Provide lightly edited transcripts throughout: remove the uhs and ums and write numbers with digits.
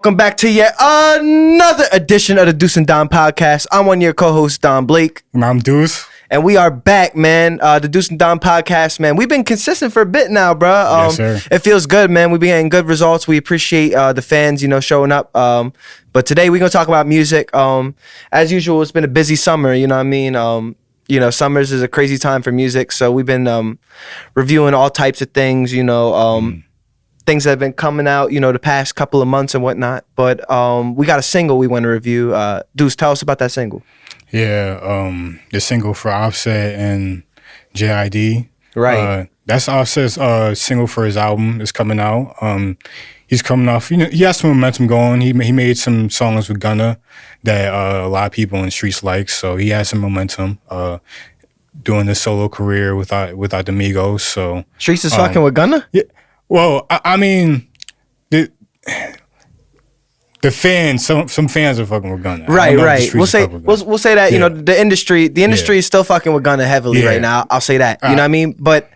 Welcome back to yet another edition of the Deuce and Don podcast. I'm one of your co-hosts, Don Blake. And I'm Deuce. And we are back, man. The Deuce and Don podcast, man. We've been consistent for a bit now, bro. Yes, sir. It feels good, man. We've been getting good results. We appreciate the fans, showing up. But today we're going to talk about music. As usual, it's been a busy summer, you know what I mean? Summers is a crazy time for music. So we've been reviewing all types of things, things that have been coming out, the past couple of months and whatnot. But we got a single we want to review. Deuce, tell us about that single. Yeah, the single for Offset and JID. Right. That's Offset's single for his album. It's coming out. He's coming off, he has some momentum going. He made some songs with Gunna that a lot of people in the streets like. So he has some momentum doing his solo career without the Migos. So Streets is fucking with Gunna? Yeah. Well, I mean, the fans, some fans are fucking with Gunna. Right. We'll say that the industry is still fucking with Gunna heavily right now. I'll say that. You know what I mean? But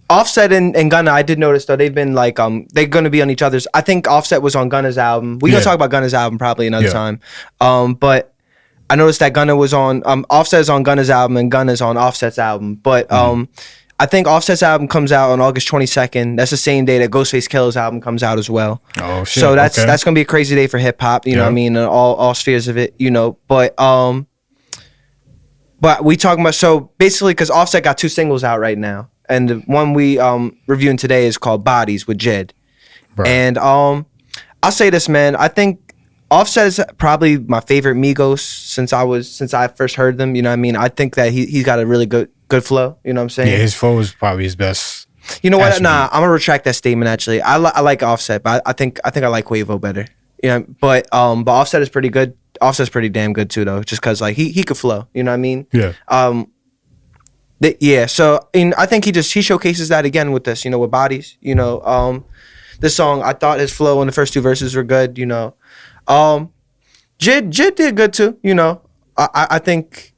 Offset and Gunna, I did notice though they've been like they're gonna be on each other's. I think Offset was on Gunna's album. We're gonna talk about Gunna's album probably another time. But I noticed that Gunna was on Offset is on Gunna's album and Gunna's on Offset's album. But I think Offset's album comes out on August 22nd. That's the same day that Ghostface Killah's album comes out as well. Oh shit! So that's gonna be a crazy day for hip hop. You know what I mean? In all spheres of it. But we talking about so basically because Offset got two singles out right now, and the one we reviewing today is called Bodies with JID. Right. And I'll say this, man. I think Offset is probably my favorite Migos since I first heard them. You know what I mean? I think that he's got a really good flow. You know what I'm saying? Yeah, his flow is probably his best. You know what? Attribute. Nah, I'm gonna retract that statement. Actually, I like Offset, but I think I like Quavo better. But Offset is pretty good. Offset's pretty damn good too, though. Just cause like he could flow. You know what I mean? Yeah. So I think he showcases that again with this. With Bodies. This song, I thought his flow in the first two verses were good. JID did good too. I think.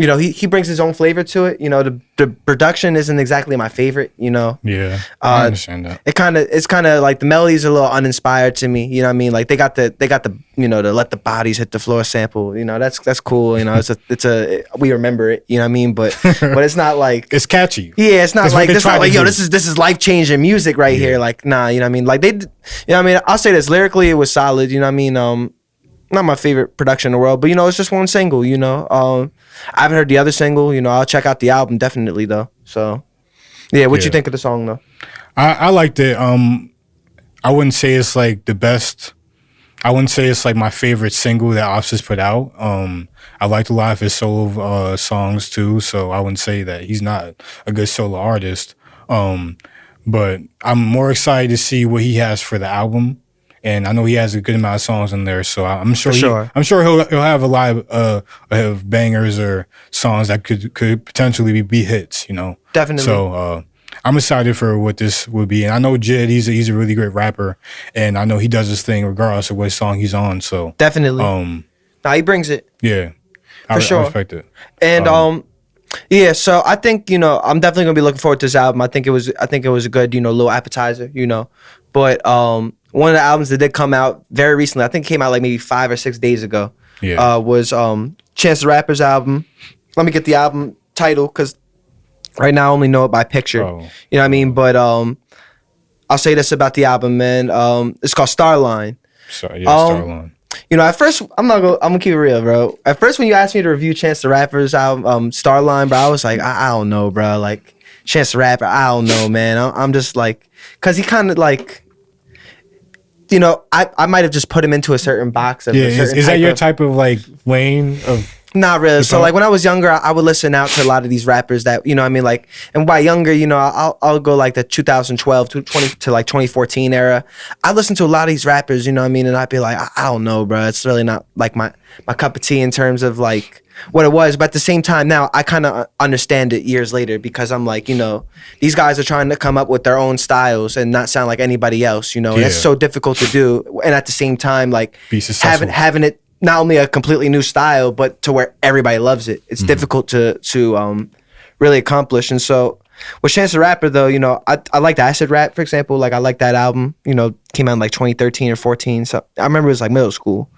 He brings his own flavor to it. The production isn't exactly my favorite. Yeah, I understand that. It's kind of like the melodies are a little uninspired to me. You know what I mean? Like they got the the let the bodies hit the floor sample. That's cool. It's a we remember it. You know what I mean? But it's not like it's catchy. Yeah, it's not like this is life changing music right here. Like nah, you know what I mean? Like they, I'll say this lyrically, it was solid. You know what I mean? Not my favorite production in the world, but it's just one single. I haven't heard the other single. I'll check out the album definitely though. So, yeah, what you think of the song though? I liked it. I wouldn't say it's like the best. I wouldn't say it's like my favorite single that Offset's put out. I liked a lot of his solo songs too, so I wouldn't say that he's not a good solo artist. But I'm more excited to see what he has for the album. And I know he has a good amount of songs in there, so I'm sure he'll have a lot of bangers or songs that could potentially be hits, Definitely. So I'm excited for what this would be, and I know JID, he's a really great rapper, and I know he does his thing regardless of what song he's on. So definitely, he brings it. Yeah, for sure. I respect it. And yeah, so I think I'm definitely gonna be looking forward to this album. I think it was a good little appetizer, but one of the albums that did come out very recently, I think it came out like maybe 5 or 6 days ago, was Chance the Rapper's album. Let me get the album title because right now I only know it by picture. You know what I mean? But I'll say this about the album, man. It's called Starline. Starline. At first I'm gonna keep it real, bro. At first when you asked me to review Chance the Rapper's album, Starline, bro, I was like, I don't know, bro. Like Chance the Rapper, I don't know, man. I'm just like, cause he kind of like. I might have just put him into a certain box. Is that your type of like lane of? Not really. So like when I was younger, I would listen out to a lot of these rappers that and by younger, I'll go like the 2012 to 2014 era. I listened to a lot of these rappers, and I'd be like, I don't know, bro. It's really not like my cup of tea in terms of like what it was. But at the same time, now I kind of understand it years later because I'm like, these guys are trying to come up with their own styles and not sound like anybody else. And that's so difficult to do. And at the same time, like having it. Not only a completely new style, but to where everybody loves it. It's difficult to really accomplish. And so with Chance the Rapper though, I like the Acid Rap, for example. Like I like that album. Came out in like 2013 or 14. So I remember it was like middle school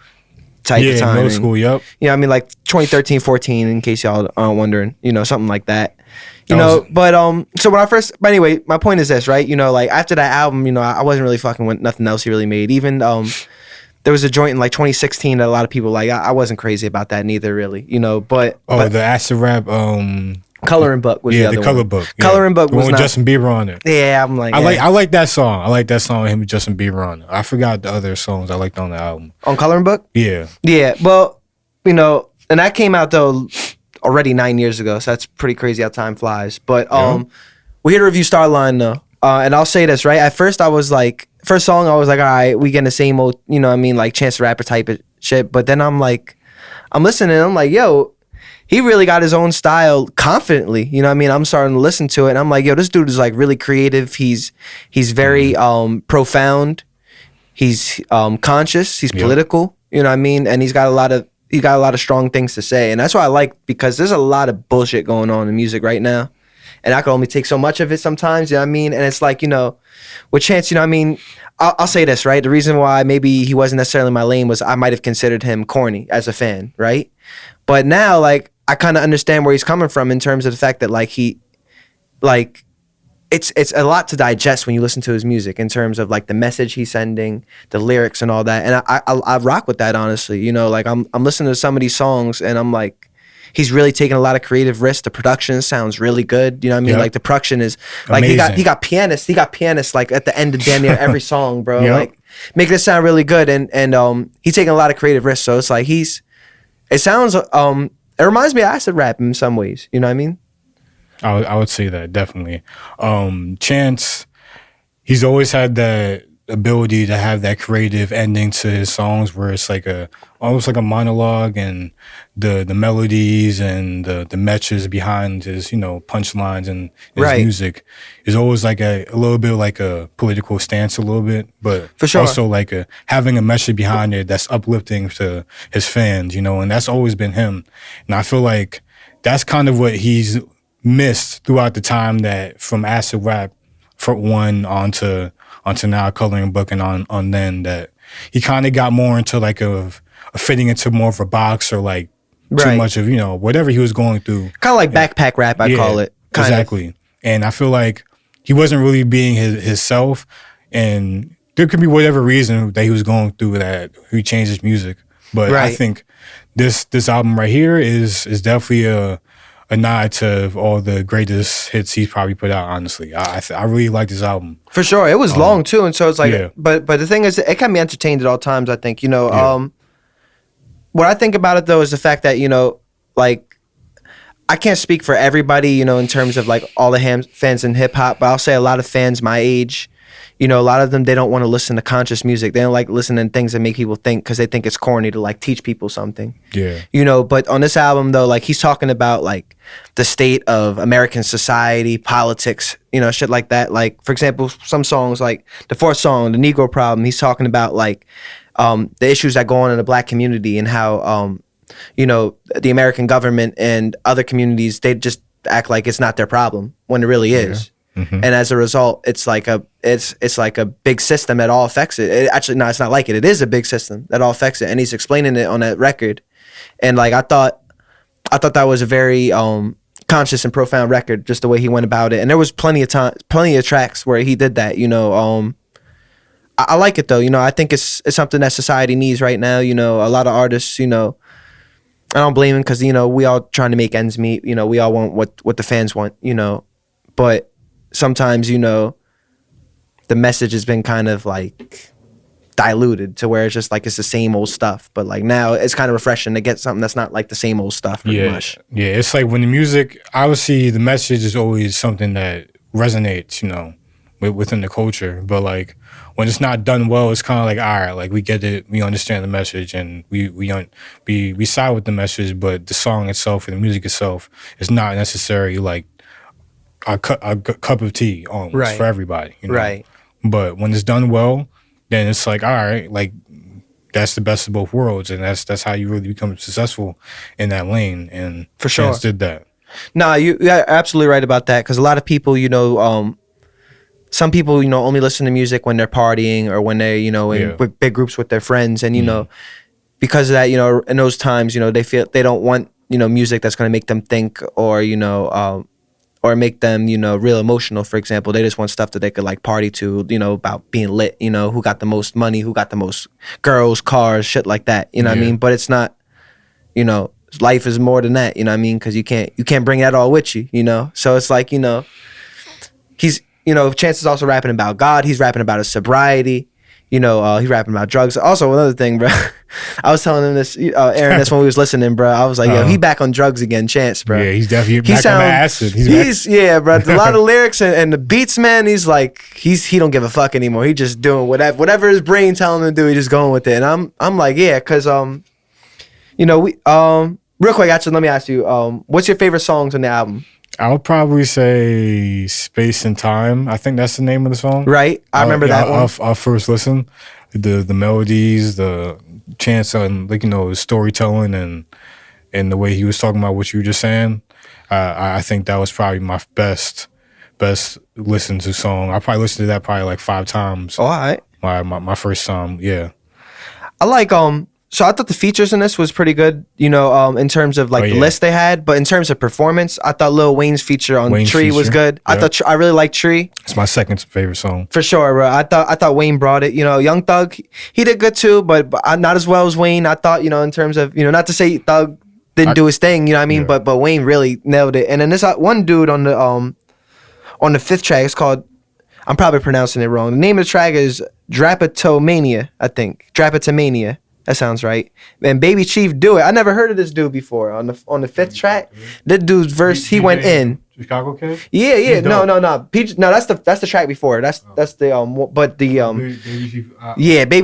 type of time. Middle school. Yep. Like 2013, 14. In case y'all aren't wondering, something like that. So But anyway, my point is this, right? Like after that album, I wasn't really fucking with nothing else he really made. Even there was a joint in like 2016 that a lot of people like. I wasn't crazy about that neither, really. But the Acid Rap. Coloring Book was the other Color one. Book. Yeah. Coloring Book was with not, Justin Bieber on it. Yeah, I'm like, I like that song. I like that song with him and Justin Bieber on it. I forgot the other songs I liked on the album. On Coloring Book. Yeah. Yeah. Well, and that came out though already 9 years ago, so that's pretty crazy how time flies. But we're here to review Starline though, and I'll say this right. At first, I was like, first song, I was like, all right, we getting the same old, like Chance the Rapper type of shit. But then I'm like, I'm listening, and I'm like, yo, he really got his own style confidently. I'm starting to listen to it, and I'm like, yo, this dude is like really creative. He's very profound. He's conscious. He's political. And he's got a lot of strong things to say, and that's what I like, because there's a lot of bullshit going on in music right now, and I can only take so much of it sometimes. And it's like, with Chance, I'll say this, right? The reason why maybe he wasn't necessarily my lane was I might have considered him corny as a fan, right? But now, like, I kind of understand where he's coming from in terms of the fact that like it's a lot to digest when you listen to his music in terms of like the message he's sending, the lyrics and all that. And I rock with that, honestly. Like I'm listening to some of these songs and I'm like, he's really taking a lot of creative risks. The production sounds really good. Yep. Like the production is like amazing. He got pianists like at the end of damn near every song, bro. Yep. Like making it sound really good. And he's taking a lot of creative risks. So it's like it reminds me of Acid Rap in some ways. You know what I mean? I would say that, definitely. Chance, he's always had that ability to have that creative ending to his songs where it's like almost like a monologue, and the melodies and the messages behind his, punchlines and his music is always like a little bit like a political stance a little bit, but for sure. Also like having a message behind it that's uplifting to his fans, and that's always been him. And I feel like that's kind of what he's missed throughout the time, that from Acid Rap for one onto now Coloring Book and on then, that he kind of got more into like a fitting into more of a box, or like too much of whatever he was going through, kind of like backpack rap, I call it. Exactly. And I feel like he wasn't really being his self, and there could be whatever reason that he was going through that he changed his music. But I think this album right here is definitely a nod to all the greatest hits he's probably put out, honestly. I really like this album. For sure. It was long too, and so it's like but the thing is, it can be entertained at all times, I think. What I think about it though is the fact that, like, I can't speak for everybody, in terms of like all the fans in hip hop, but I'll say a lot of fans my age, a lot of them, they don't want to listen to conscious music. They don't like listening to things that make people think, because they think it's corny to like teach people something. Yeah. But on this album though, like he's talking about like the state of American society, politics, shit like that. Like, for example, some songs like the fourth song, The Negro Problem, he's talking about like the issues that go on in the black community, and how the American government and other communities, they just act like it's not their problem when it really is. Yeah. Mm-hmm. And as a result, it's like a big system that all affects it. Actually, no, it's not like it. It is a big system that all affects it. And he's explaining it on that record. And like I thought that was a very conscious and profound record, just the way he went about it. And there was plenty of tracks where he did that. I like it though. I think it's something that society needs right now. A lot of artists, I don't blame him, because we all trying to make ends meet. We all want what the fans want. But sometimes, the message has been kind of like diluted to where it's just like it's the same old stuff. But like now it's kind of refreshing to get something that's not like the same old stuff pretty much. Yeah, it's like when the music, obviously the message is always something that resonates, within the culture. But like when it's not done well, it's kind of like, all right, like we get it, we understand the message, and we side with the message, but the song itself and the music itself is not necessarily like a cup of tea almost for everybody, Right. But when it's done well, then it's like, all right, like that's the best of both worlds, and that's how you really become successful in that lane. And for sure, Chance did that. Nah, you're absolutely right about that. Because a lot of people, some people, only listen to music when they're partying or when they're, in with big groups with their friends, and because of that, in those times, they feel they don't want, music that's going to make them think or make them, real emotional. For example, they just want stuff that they could like party to, about being lit, who got the most money, who got the most girls, cars, shit like that. You know what I mean? But it's not, life is more than that. You know what I mean? Because you can't bring that all with you. So it's like he's Chance is also rapping about God. He's rapping about his sobriety. He's rapping about drugs. Also, another thing, bro. I was telling him this, Aaron, this when we was listening, bro. I was like, yo, he back on drugs again, Chance, bro. Yeah, he's definitely back on the acid. Bro. A lot of lyrics and the beats, man. He's like, he don't give a fuck anymore. He just doing whatever his brain telling him to do. He just going with it. And I'm like, yeah, because real quick, actually, let me ask you, what's your favorite songs on the album? I would probably say Space and Time. I think that's the name of the song. Right. I remember that one. I'll first listen. The melodies, the Chance on the storytelling and the way he was talking about what you were just saying. I think that was probably my best listen to song. I probably listened to that probably like 5 times. Oh, all right. My first song, yeah. I like so I thought the features in this was pretty good, in terms of the list they had, but in terms of performance, I thought Lil Wayne's feature on Tree was good. Yep. I really liked Tree. It's my second favorite song. For sure, bro. I thought Wayne brought it. Young Thug, he did good too, but not as well as Wayne. I thought, in terms of, not to say Thug didn't do his thing, you know what I mean? Yeah. But Wayne really nailed it. And then this one dude on the 5th track, it's called, I'm probably pronouncing it wrong. The name of the track is Drapetomania, I think. Drapetomania. That sounds right. And Baby Chief Do It. I never heard of this dude before. On the 5th track, that dude's verse, he went in. Chicago Kid? Yeah. No. That's the track before. That's Baby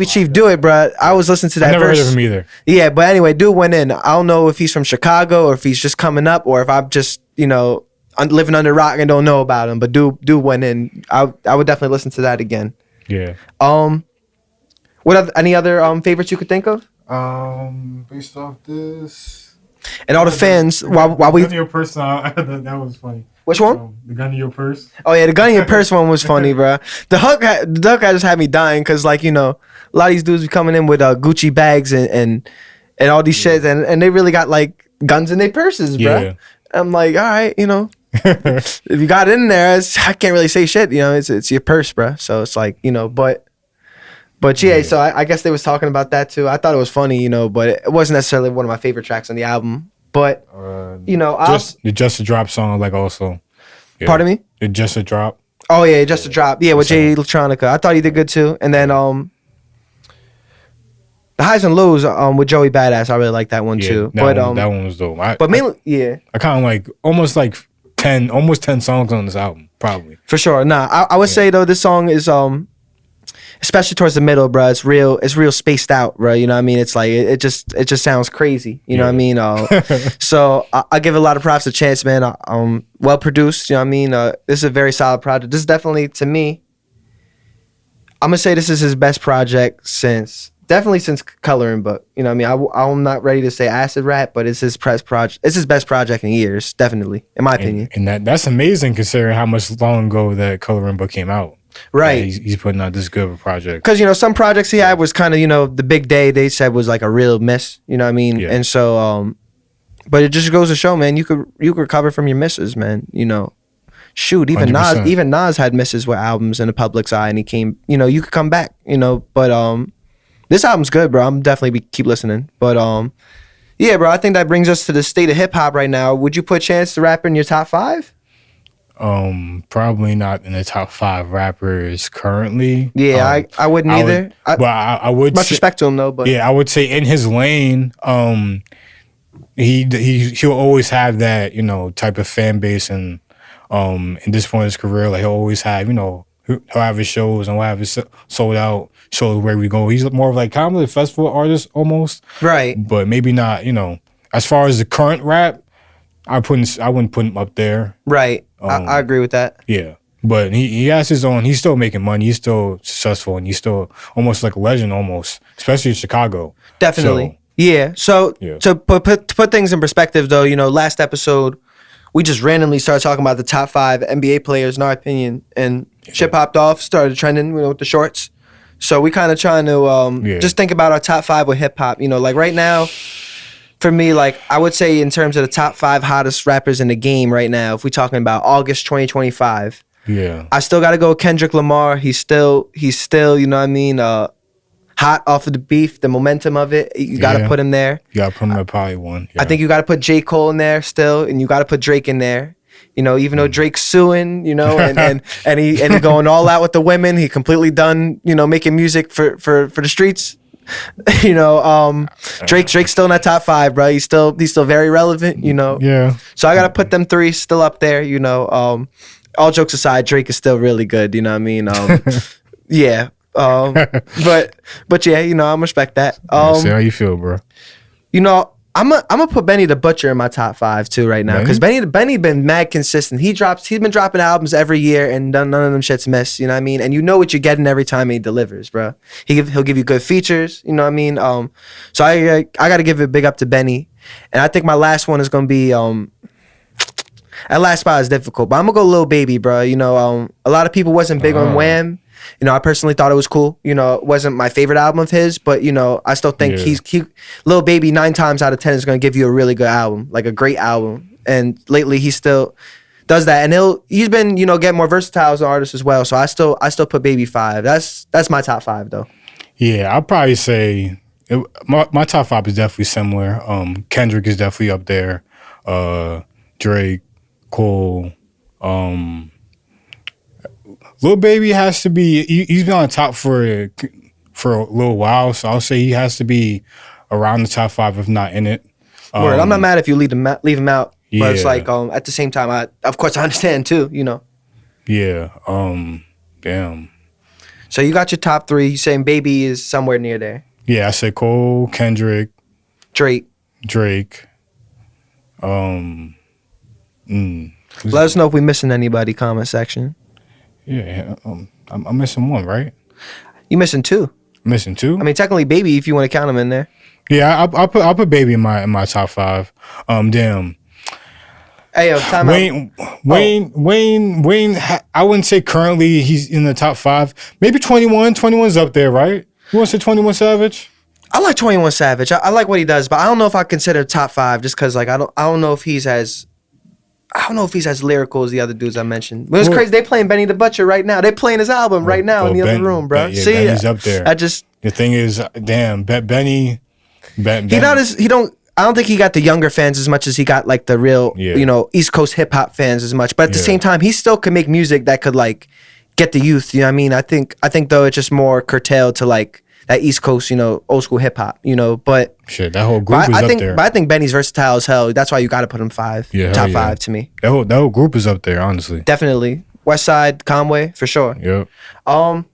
Chief Do It, bro. I was listening to that I never verse. heard of him either. Yeah, but anyway, dude went in. I don't know if he's from Chicago or if he's just coming up or if I'm just, living under a rock and don't know about him. But dude went in. I would definitely listen to that again. Yeah. Any other favorites you could think of? Based off this, and all the fans, while we gun in your purse, that was funny. Which one? The gun in your purse. Oh yeah, the gun in your purse one was funny, bro. The hook just had me dying because a lot of these dudes be coming in with Gucci bags and all these shit, and they really got like guns in their purses, bro. Yeah. I'm like, all right, if you got it in there, I can't really say shit. It's your purse, bro. So it's like, But yeah, so I guess they was talking about that too. I thought it was funny, but it wasn't necessarily one of my favorite tracks on the album. But the Just a Drop song I like also. Yeah. Pardon me? The Just a Drop. Oh yeah, Just a Drop. Yeah, with JID Electronica. I thought he did good too. And then the Highs and Lows with Joey Badass, I really like that one too. That one was dope. But mainly, yeah. I kind of like almost 10 songs on this album, probably. For sure. Nah, I would say though this song is especially towards the middle, bro. It's real spaced out, bro. You know what I mean? It's like it just sounds crazy. You know what I mean? So I give a lot of props to Chance, man. Well produced. You know what I mean? This is a very solid project. This is definitely, to me, I'm gonna say this is his best project since Coloring Book. You know what I mean? I'm not ready to say acid rap, but it's his best project. It's his best project in years, definitely, in my opinion. And that's amazing considering how much long ago that Coloring Book came out. Right. He's putting out this good of a project. Because, some projects he had was kind of, the Big Day they said was like a real miss. You know what I mean? Yeah. And so, but it just goes to show, man, you could recover from your misses, man. Shoot, even 100%. Nas had misses with albums in the public's eye, and he came, you could come back, but this album's good, bro. I'm definitely keep listening. But yeah, bro, I think that brings us to the state of hip hop right now. Would you put Chance the Rapper in your top 5? Probably not in the top 5 rappers currly. Yeah, I wouldn't either. I would much respect to him though. But yeah, I would say in his lane, he'll always have that type of fan base, and in this point in his career, like he'll always have he'll have his shows and we'll have his sold out shows where we go. He's more of like kind of a festival artist almost, right? But maybe not. As far as the current rap, I wouldn't put him up there. Right. I agree with that. Yeah. But he has his own, he's still making money, he's still successful, and he's still almost like a legend almost, especially in Chicago. Definitely. So, yeah. So to put things in perspective though, last episode we just randomly started talking about the top 5 NBA players in our opinion, and shit popped off, started trending, with the shorts. So we kind of trying to just think about our top 5 with hip hop. Like right now, for me, like I would say in terms of the top 5 hottest rappers in the game right now, if we're talking about August 2025, I still got to go with Kendrick Lamar. He's still, you know what I mean, hot off of the beef, the momentum of it. You got to put him there. You got to put him at probably 1. Yeah. I think you got to put J. Cole in there still, and you got to put Drake in there. Even though Drake's suing, and he going all out with the women, he completely done, making music for the streets. Drake's still in that top 5, bro. He's still very relevant, Yeah. So I gotta put them 3 still up there, all jokes aside, Drake is still really good, you know what I mean? Yeah. But yeah, I'm respect that. See how you feel, bro. I'm gonna put Benny the Butcher in my top 5 too right now, because Benny been mad consistent. He's been dropping albums every year, and none of them shits miss. You know what I mean? And you know what you're getting every time he delivers, bro. He'll give you good features. You know what I mean? So I gotta give it big up to Benny, and I think my last one is gonna be that last spot is difficult, but I'm gonna go Lil Baby, bro. A lot of people wasn't big on Wham. I personally thought it was cool. It wasn't my favorite album of his, but I still think Lil Baby 9 times out of 10 is gonna give you a really good album, like a great album. And lately he still does that, and he's been getting more versatile as an artist as well. So I still put Baby 5. That's my top 5 though. Yeah, I'll probably say my top 5 is definitely similar. Kendrick is definitely up there. Drake, Cole, Lil Baby has to be. He's been on top for a little while, so I'll say he has to be around the top 5, if not in it. Word. I'm not mad if you leave him out, but it's like at the same time, I understand too. Yeah. Damn. So you got your top 3. You saying Baby is somewhere near there? Yeah, I said Cole, Kendrick, Drake. Let us know if we missing anybody. Comment section. Yeah, I'm missing 1, right? You missing 2? Missing 2? I mean, technically, Baby, if you want to count him in there. Yeah, I'll put Baby in my top 5. Damn. Hey, yo, time out. Wayne. I wouldn't say currently he's in the top 5. Maybe 21. 21's up there, right? You want to say 21 Savage? I like 21 Savage. I like what he does, but I don't know if I consider top 5 just because like I don't know if he's as lyrical as the other dudes I mentioned. But it's crazy. They playing Benny the Butcher right now. They playing his album right now in the other room, bro. Yeah, Benny's up there. The thing is, damn, Benny. I don't think he got the younger fans as much as he got like the real, East Coast hip hop fans as much. But at the same time, he still could make music that could like get the youth. You know what I mean? I think though it's just more curtailed to like that East Coast, old school hip hop, but shit, that whole group is up there. But I think Benny's versatile as hell. That's why you got to put him 5, top 5 to me. That whole group is up there, honestly. Definitely, West Side, Conway for sure. Yep. All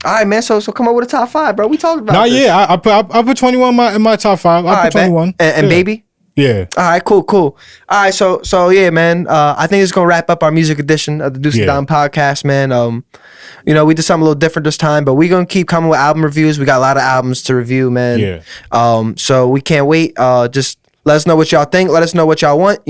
right, man. So come up with a top 5, bro. We talked about. I put 21 in my top 5. I put 21 and Baby. Yeah. All right, cool. All right, so yeah, man. I think it's gonna wrap up our music edition of the Deuce and Dom podcast, man. We did something a little different this time, but we're gonna keep coming with album reviews. We got a lot of albums to review, man. Yeah. So we can't wait. Just let us know what y'all think. Let us know what y'all want.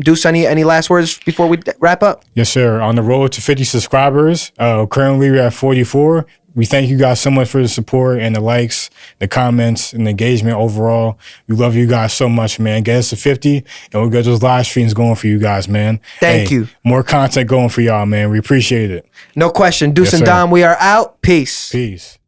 Deuce, any last words before we wrap up? Yes, sir. On the road to 50 subscribers. Currently we're at 44. We thank you guys so much for the support and the likes, the comments, and the engagement overall. We love you guys so much, man. Get us to 50, and we'll get those live streams going for you guys, man. Thank you. More content going for y'all, man. We appreciate it. No question. Deuce and Dom, we are out. Peace.